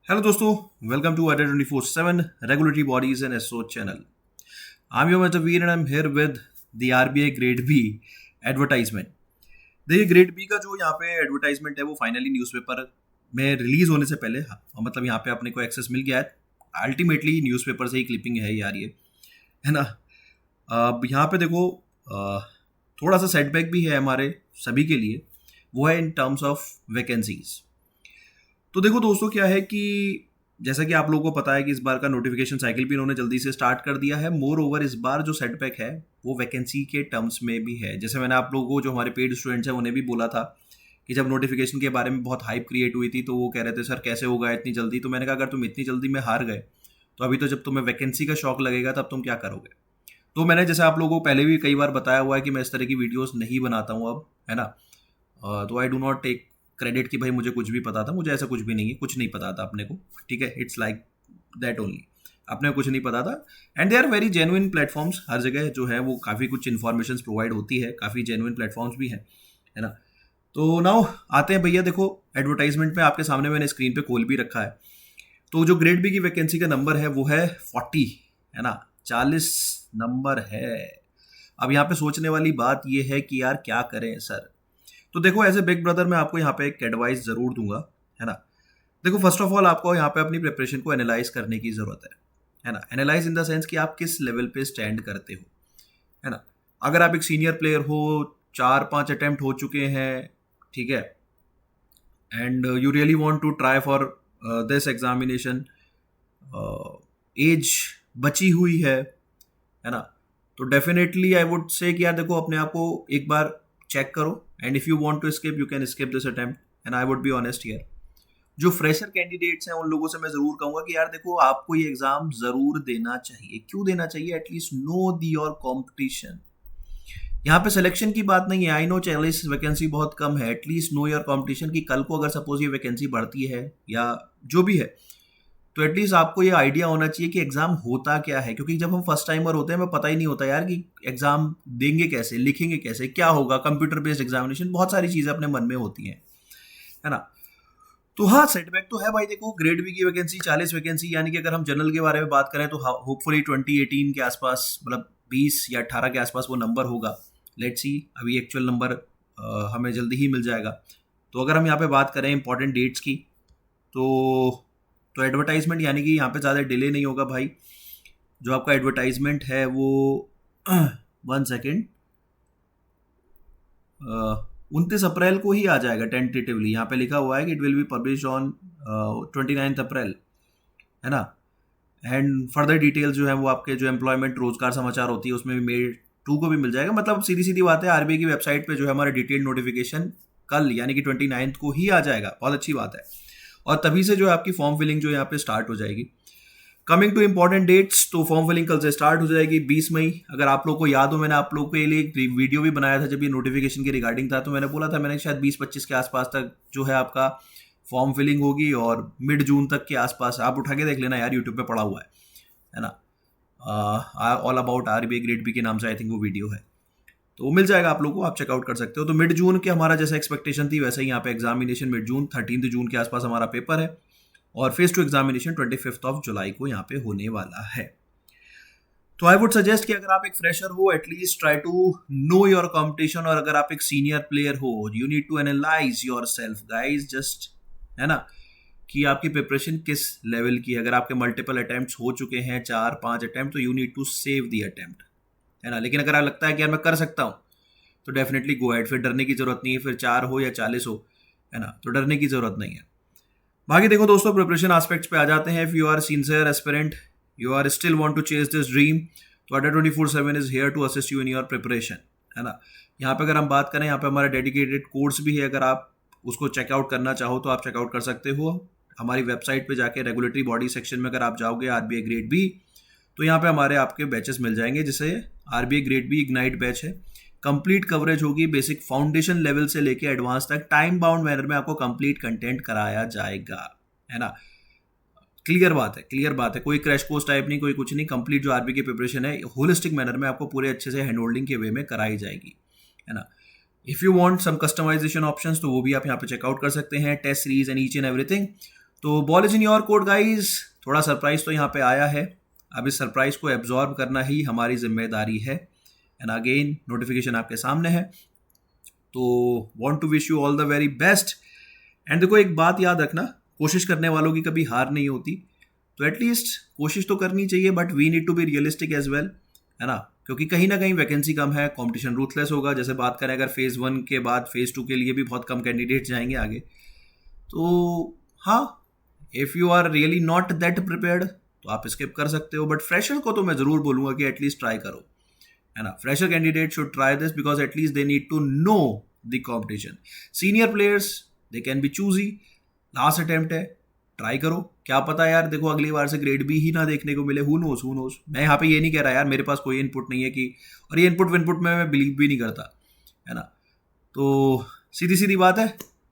Hello दोस्तों, welcome to Adda 24/7 Regulatory Bodies and SO channel. I'm your Mr. Veer and I'm here with the RBI Grade B advertisement. देखिए grade B का जो यहाँ पे advertisement है वो finally newspaper में रिलीज होने से पहले मतलब यहाँ पे अपने को एक्सेस मिल गया है. अल्टीमेटली न्यूज़पेपर से ही क्लिपिंग है यार ये, है ना. अब यहाँ पे देखो थोड़ा सा सेटबैक भी है हमारे सभी के लिए, वो है इन टर्म्स ऑफ वैकेंसीज. तो देखो दोस्तों क्या है कि जैसा कि आप लोगों को पता है कि इस बार का नोटिफिकेशन साइकिल भी इन्होंने जल्दी से स्टार्ट कर दिया है. मोर ओवर इस बार जो सेटबैक है वो वैकेंसी के टर्म्स में भी है. जैसे मैंने आप लोगों को जो हमारे पेड स्टूडेंट्स हैं उन्हें भी बोला था कि जब नोटिफिकेशन के बारे में बहुत हाइप क्रिएट हुई थी तो वो कह रहे थे सर कैसे होगा इतनी जल्दी. तो मैंने कहा अगर तुम इतनी जल्दी में हार गए तो अभी तो जब तुम्हें वैकेंसी का शौक लगेगा तब तुम क्या करोगे. तो मैंने जैसे आप लोगों को पहले भी कई बार बताया हुआ है कि मैं इस तरह की वीडियोज़ नहीं बनाता हूँ अब, है ना. तो I do not take credit कि भाई मुझे कुछ भी पता था. मुझे ऐसा कुछ भी नहीं है, कुछ नहीं पता था अपने को, ठीक है. इट्स लाइक दैट ओनली, अपने को कुछ नहीं पता था. And they are very genuine platforms. हर जगह जो है वो काफ़ी कुछ इन्फॉर्मेशन प्रोवाइड होती है, काफ़ी जेन्युइन प्लेटफॉर्म्स भी हैं, है ना. तो नाउ आते हैं भैया, देखो एडवर्टाइजमेंट में आपके सामने मैंने स्क्रीन पे खोल भी रखा है. तो जो ग्रेड बी की वैकेंसी का नंबर है वो है 40, है ना, 40 नंबर है. अब यहाँ पे सोचने वाली बात ये है कि यार क्या करें सर. तो देखो एज ए बिग ब्रदर मैं आपको यहाँ पे एक एडवाइस ज़रूर दूंगा, है ना. देखो फर्स्ट ऑफ ऑल आपको यहाँ पे अपनी प्रिपरेशन को एनालाइज करने की ज़रूरत है ना. एनालाइज इन द सेंस कि आप किस लेवल पे स्टैंड करते हो, है ना. अगर आप एक सीनियर प्लेयर हो, 4-5 अटेम्प्ट हो चुके हैं, ठीक है, and you really want to try for this examination, as बची हुई है ना. तो डेफिनेटली आई वुड से कि यार देखो अपने आप को एक बार चेक करो, and if you want to escape you can escape this attempt. And I would be honest here. जो फ्रेशर कैंडिडेट्स हैं उन लोगों से मैं ज़रूर कहूँगा कि यार देखो आपको ये एग्ज़ाम ज़रूर देना चाहिए. क्यों देना चाहिए? At least know the your competition. यहाँ पे सिलेक्शन की बात नहीं है. आई नो 40 वैकेंसी बहुत कम है. एटलीस्ट नो योर कॉम्पिटिशन कि कल को अगर सपोज ये वैकेंसी बढ़ती है या जो भी है तो एटलीस्ट आपको ये आइडिया होना चाहिए कि एग्ज़ाम होता क्या है. क्योंकि जब हम फर्स्ट टाइमर होते हैं हमें पता ही नहीं होता यार कि एग्ज़ाम देंगे कैसे, लिखेंगे कैसे, क्या होगा, कंप्यूटर बेस्ड एग्जामिनेशन, बहुत सारी चीज़ें अपने मन में होती हैं, है ना. तो हाँ सेटबैक तो है भाई. देखो ग्रेड बी की वैकेंसी 40 वैकेंसी, यानी कि अगर हम जनरल के बारे में बात करें तो होपफुली 2018 के आसपास, मतलब 20 या 18 के आसपास वो नंबर होगा. लेट्स सी, अभी एक्चुअल नंबर हमें जल्दी ही मिल जाएगा. तो अगर हम यहाँ पे बात करें इंपॉर्टेंट डेट्स की तो एडवर्टाइजमेंट यानी कि यहाँ पे ज़्यादा डिले नहीं होगा भाई. जो आपका एडवर्टाइजमेंट है वो 1 सेकेंड, 29 अप्रैल को ही आ जाएगा टेंटेटिवली. यहाँ पे लिखा हुआ है कि it will be publish on 29 अप्रैल, है ना. एंड फर्दर डिटेल्स जो है वो आपके जो एम्प्लॉयमेंट रोजगार समाचार होती है उसमें भी May 2 को भी मिल जाएगा. मतलब सीधी सीधी बात है, आरबीआई की वेबसाइट पे जो है हमारा डिटेल नोटिफिकेशन कल यानी कि 29 को ही आ जाएगा. बहुत अच्छी बात है. और तभी से जो है आपकी फॉर्म फिलिंग जो यहाँ पे स्टार्ट हो जाएगी. कमिंग टू इंपॉर्टेंट डेट्स, तो फॉर्म फिलिंग कल से स्टार्ट हो जाएगी 20 मई. अगर आप लोग को याद हो मैंने आप लोग के लिए एक वीडियो भी बनाया था जब ये नोटिफिकेशन के रिगार्डिंग था. तो मैंने बोला था, मैंने शायद 20-25 के आसपास तक जो है आपका फॉर्म फिलिंग होगी और मिड जून तक के आसपास. आप उठा के देख लेना यार, यूट्यूब पे पड़ा हुआ है ना. All about RBI grade B के नाम से आई थिंक वो वीडियो है. तो वो मिल जाएगा आप लोगों को, आप चेकआउट कर सकते हो. तो मिड जून के हमारा जैसा एक्सपेक्टेशन थी वैसे ही यहाँ पे एग्जामिनेशन मिड जून 13 जून के आसपास हमारा पेपर है. और फेज 2 एग्जामिनेशन 25 जुलाई को यहाँ पे होने वाला है. तो आई वुड सजेस्ट कि अगर आप एक फ्रेशर हो at least try to know your competition. और अगर आप एक सीनियर प्लेयर हो you need to analyse your self guys, just, है ना, कि आपकी प्रिपरेशन किस लेवल की है. अगर आपके मल्टीपल अटेम्प्ट्स हो चुके हैं, 4-5 अटेम्प्ट, तो you need to save the attempt, है ना. लेकिन अगर आपको लगता है कि यार मैं कर सकता हूँ तो डेफिनेटली गो हेड. फिर डरने की जरूरत नहीं है. फिर 4 हो या 40 हो, है ना, तो डरने की जरूरत नहीं है. बाकी देखो दोस्तों प्रिपरेशन एस्पेक्ट्स पे आ जाते हैं. If you are sincere aspirant, you are still want to chase this dream, तो Adda 24/7 is here to assist you in your preparation, है ना. यहाँ पे अगर हम बात करें, यहाँ पे हमारा डेडिकेटेड कोर्स भी है. अगर आप उसको चेकआउट करना चाहो तो आप चेकआउट कर सकते हो. हमारी वेबसाइट पे जाके रेगुलेटरी बॉडी सेक्शन में अगर आप जाओगे आरबीआई ग्रेड बी, तो यहाँ पे हमारे आपके बैचेस मिल जाएंगे. जैसे RBI grade B ignite batch है, कंप्लीट कवरेज होगी बेसिक फाउंडेशन लेवल से लेके एडवांस तक. टाइम बाउंड मैनर में आपको कंप्लीट कंटेंट कराया जाएगा, है ना. क्लियर बात है, क्लियर बात है. कोई क्रैश कोर्स टाइप नहीं, कोई कुछ नहीं. कंप्लीट जो आरबी की प्रिपरेशन है होलिस्टिक मैनर में आपको पूरे अच्छे से हैंड होल्डिंग के वे में कराई जाएगी, है ना. If you want some customisation options तो वो भी आप यहाँ पे चेकआउट कर सकते हैं. Test series and each and everything. तो ball is in your court guys. थोड़ा सरप्राइज तो यहाँ पे आया है, अब इस सरप्राइज को एब्जॉर्ब करना ही हमारी जिम्मेदारी है। एंड अगेन नोटिफिकेशन आपके सामने है, तो want to wish you all the very best. And देखो एक बात याद रखना, कोशिश करने वालों की कभी हार नहीं होती, तो एटलीस्ट कोशिश तो करनी चाहिए, but we need to be realistic as well, है ना, क्योंकि कहीं ना कहीं वैकेंसी कम है, कंपटीशन रूथलेस होगा। जैसे बात करें अगर फेज़ 1 के बाद फेज़ 2 के लिए भी बहुत कम कैंडिडेट जाएंगे आगे, तो हाँ, if you are really not that prepared तो आप स्किप कर सकते हो, बट फ्रेशर को तो मैं ज़रूर बोलूँगा कि एटलीस्ट ट्राई करो, है ना। Fresher candidate should try this because at least they need to know the competition. Senior players they can be choosy, last attempt है, ट्राई करो, क्या पता यार, देखो अगली बार से ग्रेड बी ही ना देखने को मिले, हु नोज। मैं यहाँ पे ये नहीं कह रहा यार मेरे पास कोई इनपुट नहीं है कि, और ये इनपुट विनपुट में मैं बिलीव भी नहीं करता, है ना। तो सीधी सीधी बात है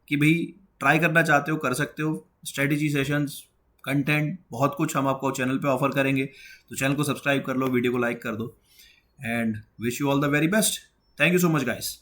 कि भाई ट्राई करना चाहते हो कर सकते हो, स्ट्रेटेजी सेशंस, कंटेंट, बहुत कुछ हम आपको चैनल पे ऑफर करेंगे, तो चैनल को सब्सक्राइब कर लो, वीडियो को लाइक कर दो, and wish you all the very best. Thank you so much guys.